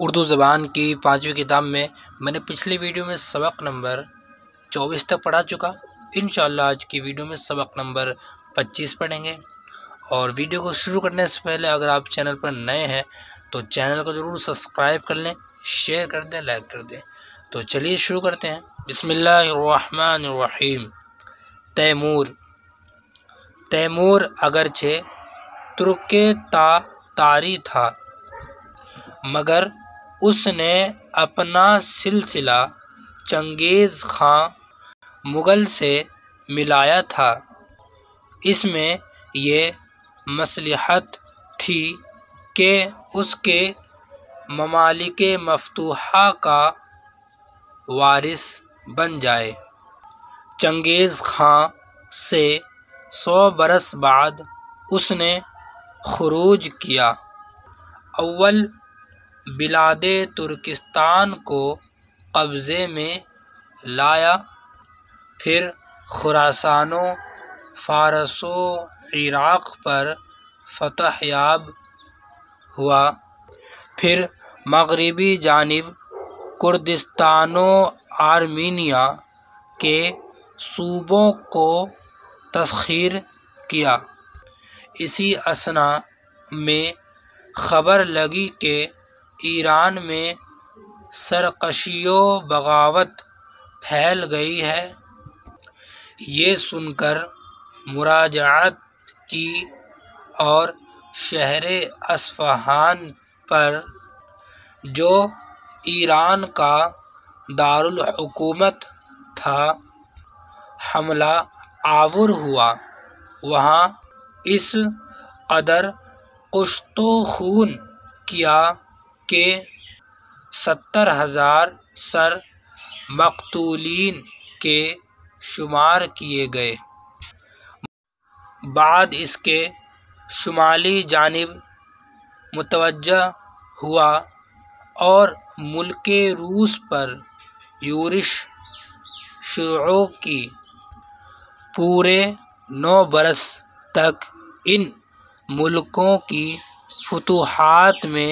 اردو زبان کی 5ویں کتاب میں میں نے پچھلی ویڈیو میں سبق نمبر 24 تک پڑھا چکا۔ انشاءاللہ آج کی ویڈیو میں سبق نمبر 25 پڑھیں گے۔ اور ویڈیو کو شروع کرنے سے پہلے اگر آپ چینل پر نئے ہیں تو چینل کو ضرور سبسکرائب کر لیں، شیئر کر دیں، لائک کر دیں۔ تو چلیے شروع کرتے ہیں۔ بسم اللہ الرحمن الرحیم۔ تیمور اگرچہ ترک تاتاری تھا مگر اس نے اپنا سلسلہ چنگیز خاں مغل سے ملایا تھا۔ اس میں یہ مصلحت تھی کہ اس کے ممالک مفتوحہ کا وارث بن جائے۔ چنگیز خاں سے 100 برس بعد اس نے خروج کیا۔ اول بلاد ترکستان کو قبضے میں لایا، پھر خراسان و فارس و عراق پر فتح یاب ہوا، پھر مغربی جانب کردستان و آرمینیا کے صوبوں کو تسخیر کیا۔ اسی اثناء میں خبر لگی کہ ایران میں سرکشی و بغاوت پھیل گئی ہے۔ یہ سن کر مراجعت کی اور شہر اصفہان پر، جو ایران کا دارالحکومت تھا، حملہ آور ہوا۔ وہاں اس قدر کشت و خون کیا کہ 70,000 سر مقتولین کے شمار کیے گئے۔ بعد اس کے شمالی جانب متوجہ ہوا اور ملک روس پر یورش شروع کی۔ پورے 9 برس تک ان ملکوں کی فتوحات میں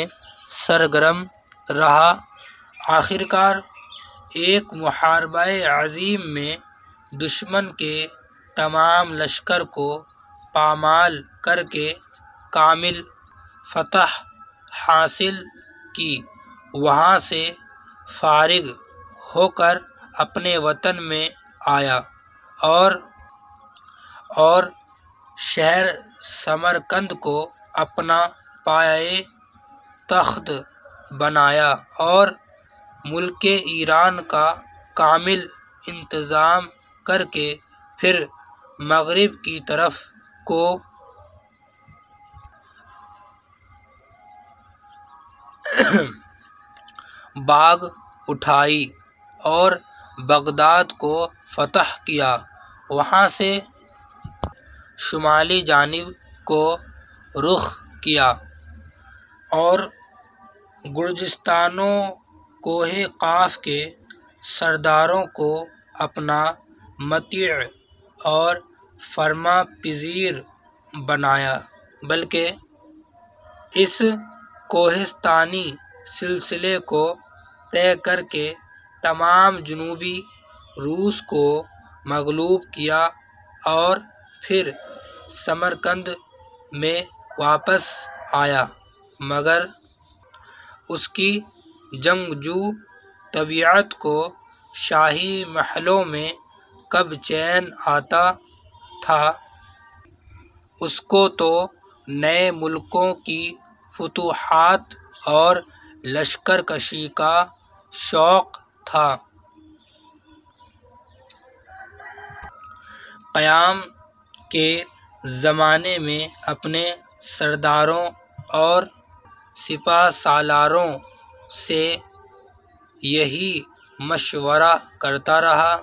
سرگرم رہا۔ آخرکار ایک محاربہ عظیم میں دشمن کے تمام لشکر کو پامال کر کے کامل فتح حاصل کی۔ وہاں سے فارغ ہو کر اپنے وطن میں آیا اور شہر سمرقند کو اپنا پایۂ تخت بنایا اور ملک ایران کا کامل انتظام کر کے پھر مغرب کی طرف کو باغ اٹھائی اور بغداد کو فتح کیا۔ وہاں سے شمالی جانب کو رخ کیا اور گرجستان و کوہ قاف کے سرداروں کو اپنا مطیع اور فرما پذیر بنایا، بلکہ اس کوہستانی سلسلے کو طے کر کے تمام جنوبی روس کو مغلوب کیا اور پھر سمرقند میں واپس آیا، مگر اس کی جنگجو طبیعت کو شاہی محلوں میں کب چین آتا تھا، اس کو تو نئے ملکوں کی فتوحات اور لشکر کشی کا شوق تھا۔ قیام کے زمانے میں اپنے سرداروں اور سپہ سالاروں سے یہی مشورہ کرتا رہا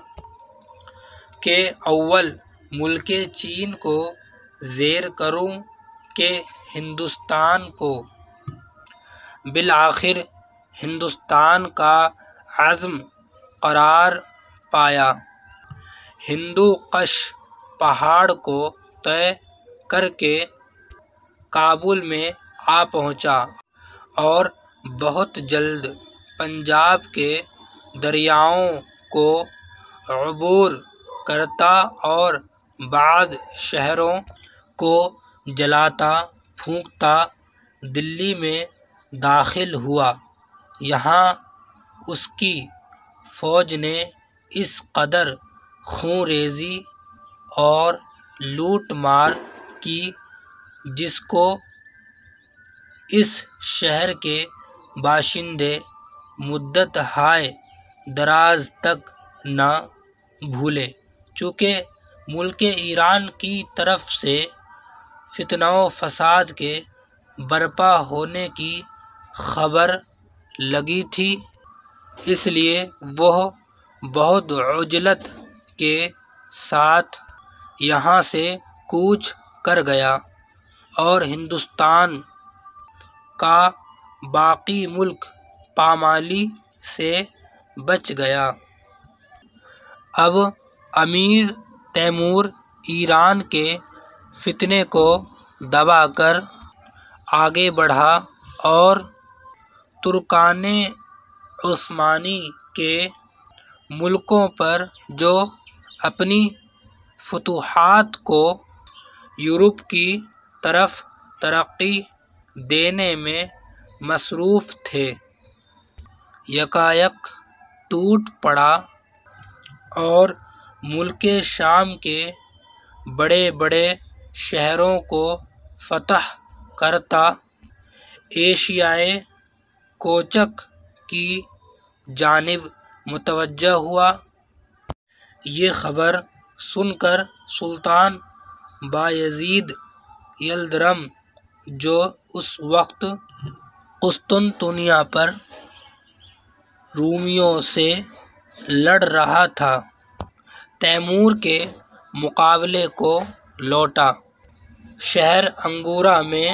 کہ اول ملک چین کو زیر کروں کہ ہندوستان کو۔ بالآخر ہندوستان کا عزم قرار پایا، ہندو کش پہاڑ کو طے کر کے کابل میں آ پہنچا اور بہت جلد پنجاب کے دریاؤں کو عبور کرتا اور بعض شہروں کو جلاتا پھونکتا دلی میں داخل ہوا۔ یہاں اس کی فوج نے اس قدر خون ریزی اور لوٹ مار کی جس کو اس شہر کے باشندے مدت ہائے دراز تک نہ بھولے۔ چونکہ ملک ایران کی طرف سے فتنہ و فساد کے برپا ہونے کی خبر لگی تھی، اس لیے وہ بہت عجلت کے ساتھ یہاں سے کوچ کر گیا اور ہندوستان کا باقی ملک پامالی سے بچ گیا۔ اب امیر تیمور ایران کے فتنے کو دبا کر آگے بڑھا اور ترکان عثمانی کے ملکوں پر جو اپنی فتوحات کو یورپ کی طرف ترقی دینے میں مصروف تھے، یکایک ٹوٹ پڑا اور ملک شام کے بڑے بڑے شہروں کو فتح کرتا ایشیائے کوچک کی جانب متوجہ ہوا۔ یہ خبر سن کر سلطان بایزید یلدرم جو اس وقت قسطنطنیہ پر رومیوں سے لڑ رہا تھا، تیمور کے مقابلے کو لوٹا۔ شہر انگورا میں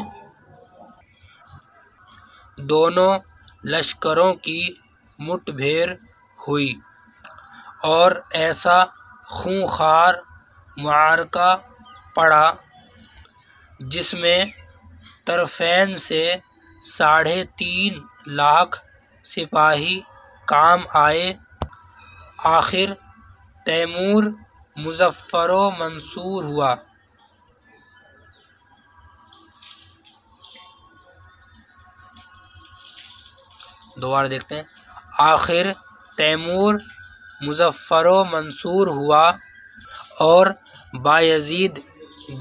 دونوں لشکروں کی مٹ بھیڑ ہوئی اور ایسا خونخوار معرکہ پڑا جس میں طرفین سے 3.5 لاکھ سپاہی کام آئے۔ آخر تیمور مظفر و منصور ہوا۔ دوبارہ دیکھتے ہیں۔ آخر تیمور مظفر و منصور ہوا اور بایزید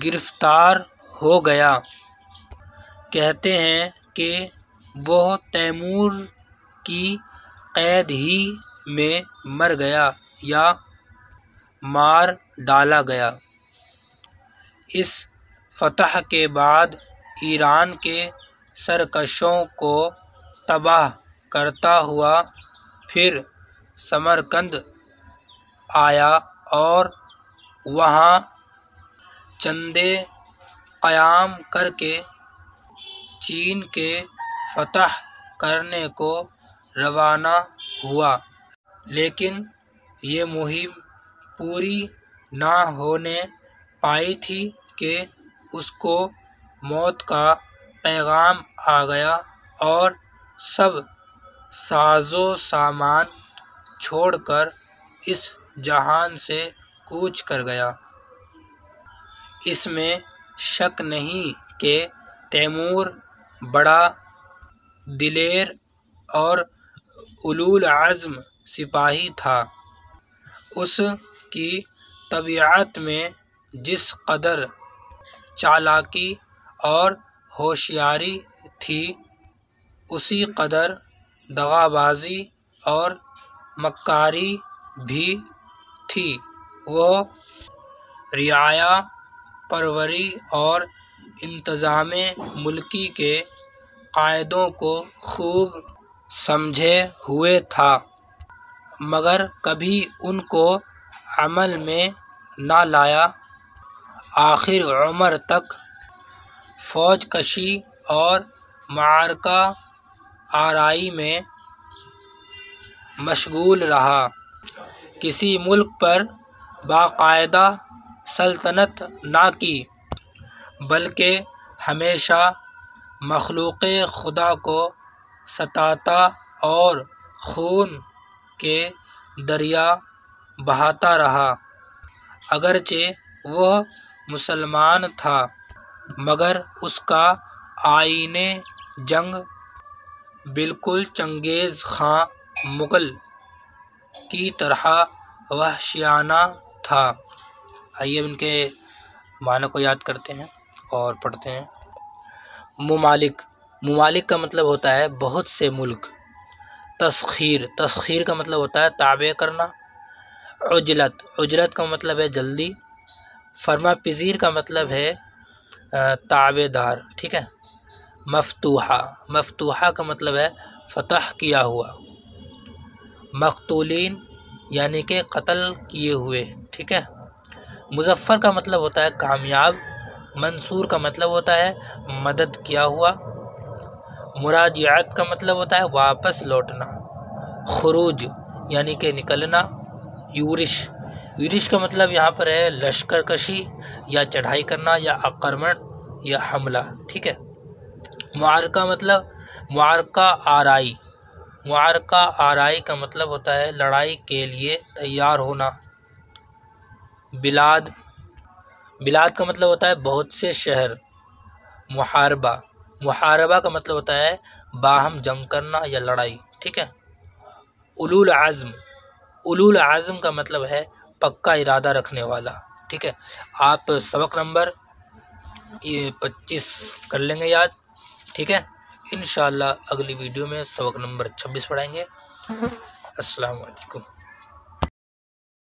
گرفتار ہو گیا۔ کہتے ہیں کہ وہ تیمور کی قید ہی میں مر گیا یا مار ڈالا گیا۔ اس فتح کے بعد ایران کے سرکشوں کو تباہ کرتا ہوا پھر سمرقند آیا اور وہاں چندے قیام کر کے چین کے فتح کرنے کو روانہ ہوا، لیکن یہ مہم پوری نہ ہونے پائی تھی کہ اس کو موت کا پیغام آ گیا اور سب ساز و سامان چھوڑ کر اس جہان سے کوچ کر گیا۔ اس میں شک نہیں کہ تیمور بڑا دلیر اور اولو العزم سپاہی تھا۔ اس کی طبیعت میں جس قدر چالاکی اور ہوشیاری تھی، اسی قدر دغا بازی اور مکاری بھی تھی۔ وہ رعایا پروری اور انتظام ملکی کے قاعدوں کو خوب سمجھے ہوئے تھا، مگر کبھی ان کو عمل میں نہ لایا۔ آخر عمر تک فوج کشی اور معرکہ آرائی میں مشغول رہا۔ کسی ملک پر باقاعدہ سلطنت نہ کی، بلکہ ہمیشہ مخلوق خدا کو ستاتا اور خون کے دریا بہاتا رہا، اگرچہ وہ مسلمان تھا مگر اس کا آئین جنگ بالکل چنگیز خان مغل کی طرح وحشیانہ تھا۔ آئیے ان کے معنی کو یاد کرتے ہیں اور پڑھتے ہیں۔ ممالک، ممالک کا مطلب ہوتا ہے بہت سے ملک۔ تسخیر، تسخیر کا مطلب ہوتا ہے تابع کرنا۔ عجلت، عجلت کا مطلب ہے جلدی۔ فرما پذیر کا مطلب ہے تابع دار، ٹھیک ہے۔ مفتوحہ، مفتوحہ کا مطلب ہے فتح کیا ہوا۔ مقتولین یعنی کہ قتل کیے ہوئے، ٹھیک ہے۔ مظفر کا مطلب ہوتا ہے کامیاب۔ منصور کا مطلب ہوتا ہے مدد کیا ہوا۔ مراجعت کا مطلب ہوتا ہے واپس لوٹنا۔ خروج یعنی کہ نکلنا۔ یورش، یورش کا مطلب یہاں پر ہے لشکر کشی یا چڑھائی کرنا یا آکرمن یا حملہ، ٹھیک ہے۔ معرکہ مطلب معرکہ آرائی، معرکہ آرائی کا مطلب ہوتا ہے لڑائی کے لیے تیار ہونا۔ بلاد، بلاد کا مطلب ہوتا ہے بہت سے شہر۔ محاربہ، محاربہ کا مطلب ہوتا ہے باہم جنگ کرنا یا لڑائی، ٹھیک ہے۔ اولو العزم، اولو العزم کا مطلب ہے پکا ارادہ رکھنے والا، ٹھیک ہے۔ آپ سبق نمبر 25 کر لیں گے یاد، ٹھیک ہے۔ انشاءاللہ اگلی ویڈیو میں سبق نمبر 26 پڑھائیں گے۔ السلام علیکم۔